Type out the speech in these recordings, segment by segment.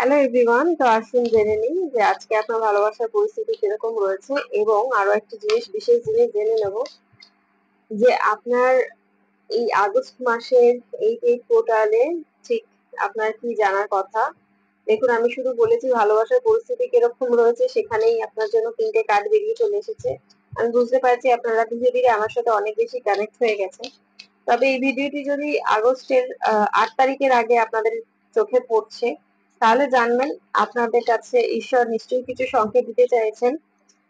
Hello everyone, তো আসুন জেনে নিই যে আজকে আপনার ভালোবাসার পরিস্থিতি কিরকম রয়েছে এবং আরো একটা বিশেষ জিনিস জেনে নেব যে আপনার এই আগস্ট মাসের এই পোর্টালে ঠিক আপনার কি জানার কথা। দেখুন, আমি শুধু বলেছি ভালোবাসার পরিস্থিতি কিরকম রয়েছে, সেখানেই আপনার জন্য 3টে কার্ড বেরিয়ে চলে এসেছে। আমি বুঝতে পারছি আপনারা ধীরে ধীরে আমার সাথে অনেক বেশি কানেক্ট হয়ে গেছে। তবে এই ভিডিওটি যদি আগস্টের 8 তারিখের আগে আপনাদের চোখে পড়ছে, তাহলে জানবেন আপনাদের কাছে ঈশ্বর নিশ্চয়ই কিছু সংকেত দিতে চাইছেন।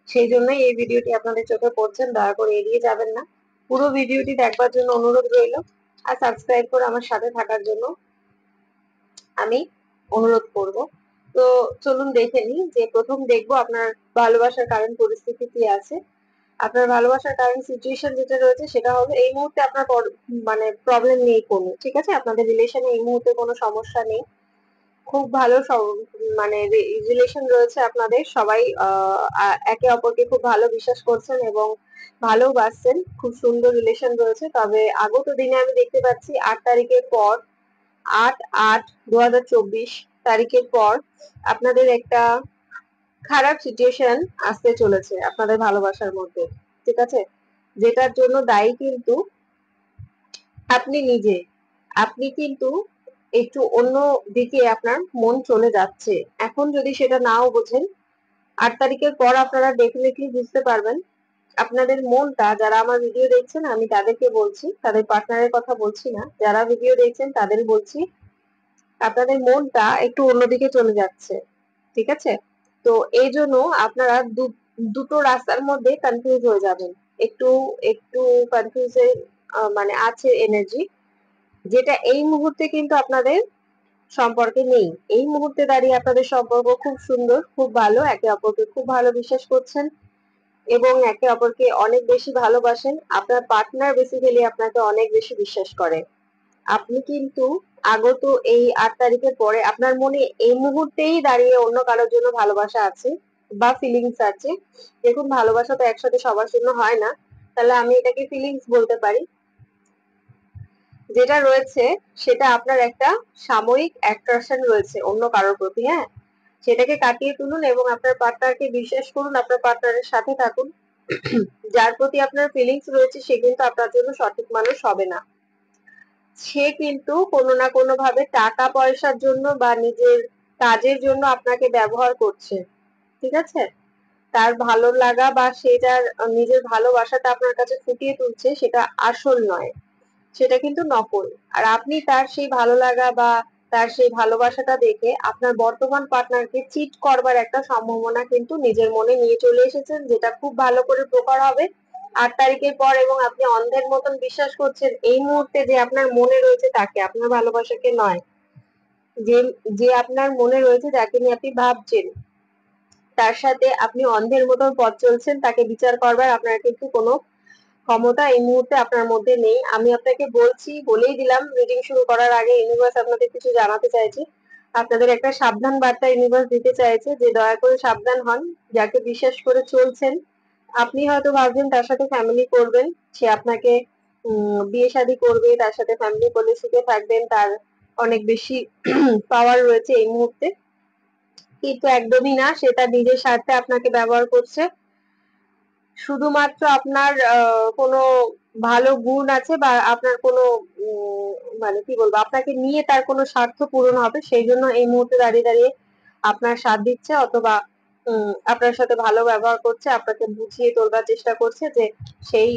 সেই জন্যই এই ভিডিওটি আপনাদের চোখে পড়ছেন, দয়া করে এড়িয়ে যাবেন না। পুরো ভিডিওটি দেখবার জন্য অনুরোধ রইল, আর সাবস্ক্রাইব করে আমার সাথে থাকার জন্য আমি অনুরোধ করব। তো চলুন দেখে নিই যে প্রথম দেখবো আপনার ভালোবাসার কারেন্ট পরিস্থিতি কি আছে। আপনার ভালোবাসার কারেন্ট সিচুয়েশন যেটা রয়েছে সেটা হলো এই মুহূর্তে আপনার মানে প্রবলেম নেই কোনো, ঠিক আছে? আপনাদের রিলেশনে এই মুহূর্তে কোনো সমস্যা নেই। খুব ভালো মানে রিলেশন রয়েছে আপনাদের। সবাই একে অপরকে খুব ভালো বিশ্বাস করছেন এবং ভালোবাসছেন। খুব সুন্দর রিলেশন রয়েছে। তবে আগত দিনে আমি দেখতে পাচ্ছি 8 তারিখের পর, 8/8/2024 তারিখের পর আপনাদের একটা খারাপ সিচুয়েশন আসতে চলেছে আপনাদের ভালোবাসার মধ্যে, ঠিক আছে? যেটার জন্য দায়ী কিন্তু আপনি নিজে। আপনি কিন্তু একটু অন্য দিকে আপনার মন চলে যাচ্ছে। এখন যদি সেটা নাও বোঝেন, 8 তারিখের পর আপনারা ডেফিনেটলি বুঝতে পারবেন। আপনাদের মনটা, যারা আমার ভিডিও দেখছেন আমি তাদেরকে বলছি, তাদের পার্টনারের কথা বলছি না, যারা ভিডিও দেখছেন তাদের বলছি, আপনাদের মনটা একটু অন্যদিকে চলে যাচ্ছে, ঠিক আছে? তো এই জন্য আপনারা দুটো রাস্তার মধ্যে কনফিউজ হয়ে যাবেন। একটু একটু কনফিউজের মানে আছে এনার্জি, যেটা এই মুহূর্তে কিন্তু আপনাদের সম্পর্কে নেই। এই মুহূর্তে দাঁড়িয়ে আপনাদের সম্পর্ক খুব সুন্দর, খুব ভালো, একে অপরকে খুব ভালো বিশ্বাস করছেন এবং একে অপরকে অনেক বেশি ভালোবাসেন। আপনার পার্টনার বেসিক্যালি আপনাকে অনেক বেশি বিশ্বাস করে। আপনি কিন্তু আগত এই 8 তারিখের পরে আপনার মনে এই মুহূর্তেই দাঁড়িয়ে অন্য কারোর জন্য ভালোবাসা আছে বা ফিলিংস আছে। দেখুন, ভালোবাসা তো একসাথে সবার জন্য হয় না, তাহলে আমি এটাকে ফিলিংস বলতে পারি। যেটা রয়েছে সেটা আপনার একটা সাময়িক অ্যাট্রাকশন রয়েছে অন্য কারোর প্রতি, হ্যাঁ? সেটাকে কাটিয়ে তুলুন এবং আপনার পার্টনারকে বিশ্বাস করুন, আপনার পার্টনারের সাথে থাকুন। যার প্রতি আপনার ফিলিংস রয়েছে সে কিন্তু আপনার জন্য সঠিক মানুষ হবে না। সে কিন্তু কোনো না কোনো ভাবে টাকা পয়সার জন্য বা নিজের কাজের জন্য আপনাকে ব্যবহার করছে, ঠিক আছে? তার ভালো লাগা বা সে যার নিজের ভালোবাসাটা আপনার কাছে ফুটিয়ে তুলছে সেটা আসল নয়, সেটা কিন্তু নকল। আর আপনি তার সেই ভালো লাগা বা তার সেই ভালোবাসাটা দেখে আপনার বর্তমান পার্টনারকে চিট করবার একটা সম্ভাবনা কিন্তু নিজের মনে নিয়ে চলে এসেছেন, যেটা খুব ভালো করে প্রকার হবে 8 তারিখের পর। এবং আপনি অন্ধের মতন বিশ্বাস করছেন এই মুহূর্তে যে আপনার মনে রয়েছে তাকে, আপনার ভালোবাসাকে নয়। যে যে আপনার মনে রয়েছে, যাকে নিয়ে আপনি ভাবছেন, তার সাথে আপনি অন্ধের মতন পথ চলছেন। তাকে বিচার করবার আপনার কিন্তু কোনো ক্ষমতা এই মুহূর্তে আপনার মধ্যে নেই। আমি আপনাকে বলছি, বলেই দিলাম রিডিং শুরু করার আগে, ইউনিভার্স আপনাদের কিছু জানাতে চাইছে। আপনাদের একটা সাবধান বার্তা ইউনিভার্স দিতে চাইছে যে দয়া করে সাবধান হন। যাকে বিশ্বাস করে চলছেন, আপনি হয়তো ভাবছেন তার সাথে ফ্যামিলি করবেন, সে আপনাকে বিয়ে শাদী করবে, তার সাথে ফ্যামিলি করলে সুখে থাকবেন, তার অনেক বেশি পাওয়ার রয়েছে এই মুহূর্তে। কিন্তু একদমই না, সে তার নিজের স্বার্থে আপনাকে ব্যবহার করছে। শুধুমাত্র আপনার কোনো ভালো গুণ আছে বা আপনার কোনো মানে কি বলবো, আপনাকে নিয়ে তার কোনো স্বার্থ পূরণ হবে, সেই জন্য এই মুহূর্তে দাঁড়িয়ে দাঁড়িয়ে আপনার সাথ দিচ্ছে, অথবা আপনার সাথে ভালো ব্যবহার করছে, আপনাকে বুঝিয়ে তোলবার চেষ্টা করছে যে সেই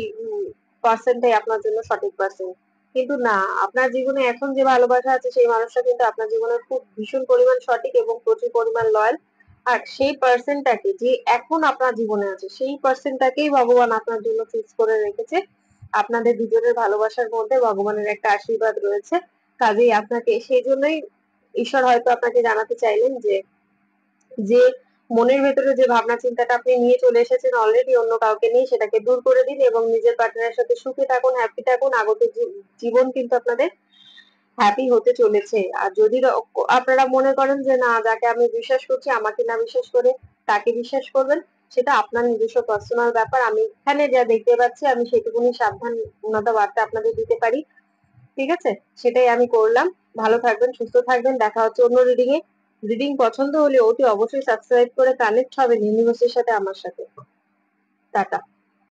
পার্সনটাই আপনার জন্য সঠিক পার্সন। কিন্তু না, আপনার জীবনে এখন যে ভালোবাসা আছে সেই মানুষটা কিন্তু আপনার জীবনের খুব ভীষণ পরিমাণ সঠিক এবং প্রচুর পরিমাণ লয়াল। আর সেই পার্সনটাকে যে এখন আপনার জীবনে আছে, সেই পার্সনটাকেই ভগবান আপনার জন্য ফিক্স করে রেখেছে। আপনাদের দুজনের ভালোবাসার মধ্যে ভগবানের একটা আশীর্বাদ রয়েছে। কাজেই আপনাকে সেই জন্যই ঈশ্বর হয়তো আপনাকে জানাতে চাইলেন যে যে মনের ভেতরে যে ভাবনা চিন্তাটা আপনি নিয়ে চলে এসেছেন অলরেডি অন্য কাউকে নিয়ে, সেটাকে দূর করে দিন এবং নিজের পার্টনারের সাথে সুখে থাকুন, হ্যাপি থাকুন। আগত জীবন কিন্তু আপনাদের হ্যাপি হতে চলেছে। আর যদি আপনারা মনে করেন যে না, যাকে আমি বিশ্বাস করছি আমাকে না বিশ্বাস করে তাকে বিশ্বাস করবেন, সেটা আপনার নিজস্ব পার্সোনাল ব্যাপার। আমি এখানে যা দেখতে পাচ্ছি আমি সেটুকুনি সাবধানতা বার্তা আপনাদের দিতে পারি, ঠিক আছে? সেটাই আমি করলাম। ভালো থাকবেন, সুস্থ থাকবেন, দেখা হচ্ছে অন্য রিডিং এ। রিডিং পছন্দ হলে অতি অবশ্যই সাবস্ক্রাইব করে কানেক্ট হবেন ইউনিভার্সের সাথে, আমার সাথে। টাটা।